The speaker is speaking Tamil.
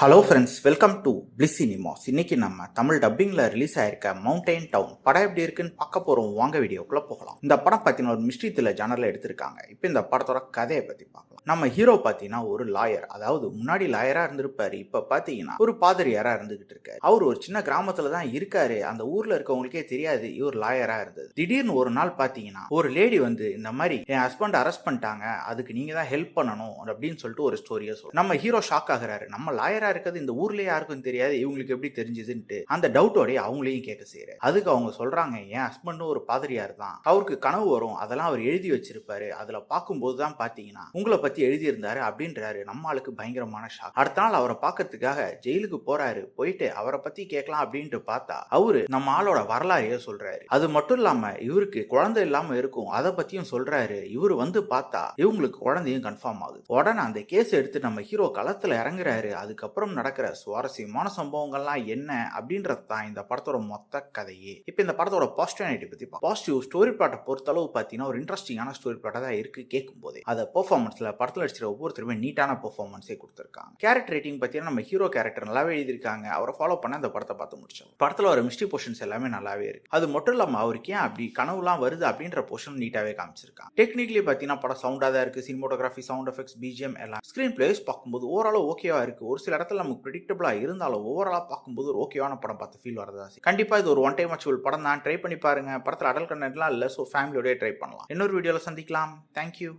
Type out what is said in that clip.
Hello friends, welcome to bliss cinemas. இன்னைக்கு நம்ம தமிழ் டப்பிங்ல ரிலீஸ் ஆயிருக்க மவுண்டைன் டவுன் படம் எப்படி இருக்குன்னு பார்க்க போறோம். வாங்க வீடியோக்குள்ள போகலாம். இந்த படம் பார்த்தீங்கன்னா ஒரு மிஸ்ட்ரி த்ரில்லர் ஜானர்ல எடுத்திருக்காங்க. இப்போ இந்த படத்தோட கதையை பத்தி பார்க்கலாம். நம்ம ஹீரோ பார்த்தீங்கன்னா ஒரு லாயர், அதாவது முன்னாடி லாயரா இருந்திருப்பாரு. இப்ப பார்த்தீங்கன்னா ஒரு பாதிரியாரா இருந்துகிட்டு இருக்காரு. அவர் ஒரு சின்ன கிராமத்துல தான் இருக்காரு. அந்த ஊர்ல இருக்கவங்களுக்கே தெரியாது இவர் லாயரா இருந்தது. திடீர்னு ஒரு நாள் பார்த்தீங்கன்னா ஒரு லேடி வந்து இந்த மாதிரி என் ஹஸ்பண்ட் அரெஸ்ட் பண்ணிட்டாங்க, அதுக்கு நீங்க தான் ஹெல்ப் பண்ணணும் அப்படின்னு சொல்லிட்டு ஒரு ஸ்டோரியை சொல்லும். நம்ம ஹீரோ ஷாக் ஆகுறாரு. நம்ம லாயரா இருக்கிறது இந்த ஊர்லயே யாருக்கும் தெரியாது, இவங்களுக்கு எப்படி தெரிஞ்சதுன்ட்டு அந்த டவுட்டோடய அவங்களையும் கேட்க செய்யறாரு. அதுக்கு அவங்க சொல்றாங்க, என் ஹஸ்பண்டும் ஒரு பாதிரியார் தான், அவருக்கு கனவு வரும், அதெல்லாம் அவர் எழுதி வச்சிருப்பாரு, அதுல பார்க்கும்போது தான் பாத்தீங்கன்னா உங்களை பத்தி எழுதியிருந்தாரு அப்படின்றாரு. நம்ம ஆளுக்கு பயங்கரமான ஷாக். அடுத்த நாள் அவரை பார்க்கறதுக்காக ஜெயிலுக்கு போறாரு. போயிட்டு அவரை பத்தி கேட்கலாம் அப்படின்ட்டு பார்த்தா அவரு நம்ம ஆளோட வரலாறையே சொல்றாரு. அது மட்டும் இல்லாம இவருக்கு குழந்தை இல்லாம இருக்கும், அதை பத்தியும் சொல்றாரு. இவரு வந்து பார்த்தா இவங்களுக்கு குழந்தையும் கன்ஃபார்ம் ஆகுது. உடனே அந்த கேஸ் எடுத்து நம்ம ஹீரோ களத்துல இறங்குறாரு. அதுக்கப்புறம் நடக்கிற சுவாரஸ்யமான சம்பவங்கள்லாம் என்ன அப்படின்றது தான் இந்த படத்தோட மொத்த கதையே. இப்போ இந்த படத்தோட பாசிட்டிவிட்டி பத்தி பாசிட்டிவ் ஸ்டோரி பிளாட்டை பொறுத்தளவு பார்த்தீங்கன்னா ஒரு இன்ட்ரெஸ்டிங்கான ஸ்டோரி பிளாட்டா தான் இருக்கு. கேட்கும் போதே அதை பெர்ஃபார்மன்ஸ்ல படத்தில் அடிச்சிட ஒவ்வொருத்தருமே நீட்டான பெர்ஃபார்மன்ஸே கொடுத்துருக்காங்க. கேரக்டர் ரேட்டிங் பார்த்தீங்கன்னா நம்ம ஹீரோ கேரக்டர் நல்லாவே எழுதியிருக்காங்க. அவரை ஃபாலோ பண்ண அந்த படத்தை பார்த்து முடிச்சோம். படத்தில் வர மிஸ்ட்ரி போர்ஷன்ஸ் எல்லாமே நல்லாவே இருக்கு. அது மட்டும் இல்லாமல் அவருக்கு ஏன் அப்படி கனவுலாம் வருது அப்படின்ற போர்ஷன் நீட்டாவே காமிச்சிருக்காங்க. டெக்னிக்கலி பார்த்தீங்கன்னா படம் சவுண்டாக தான் இருக்கு. சினிமோட்டோகிராஃபி, சவுண்ட் எஃபெக்ட்ஸ், பிஜிஎம் எல்லாம் ஸ்கிரீன் பிளேஸ் பார்க்கும்போது ஓரளவு ஓகேவா இருக்கு. ஒரு சில இடத்துல நமக்கு ப்ரெடிக்டபிளா இருந்தாலும் ஓவராலா பார்க்கும்போது ஒரு ஓகேவான படம் பார்த்து ஃபீல் வரதா. கண்டிப்பா இது ஒரு ஒன் டைம் வாட்சபிள் படம் தான். ட்ரை பண்ணி பாருங்க. படத்தில் அடல் கண்டென்ட்லாம் இல்லை, ஸோ ஃபேமிலியோடய ட்ரை பண்ணலாம். இன்னொரு வீடியோவில் சந்திக்கலாம். தேங்க்யூ.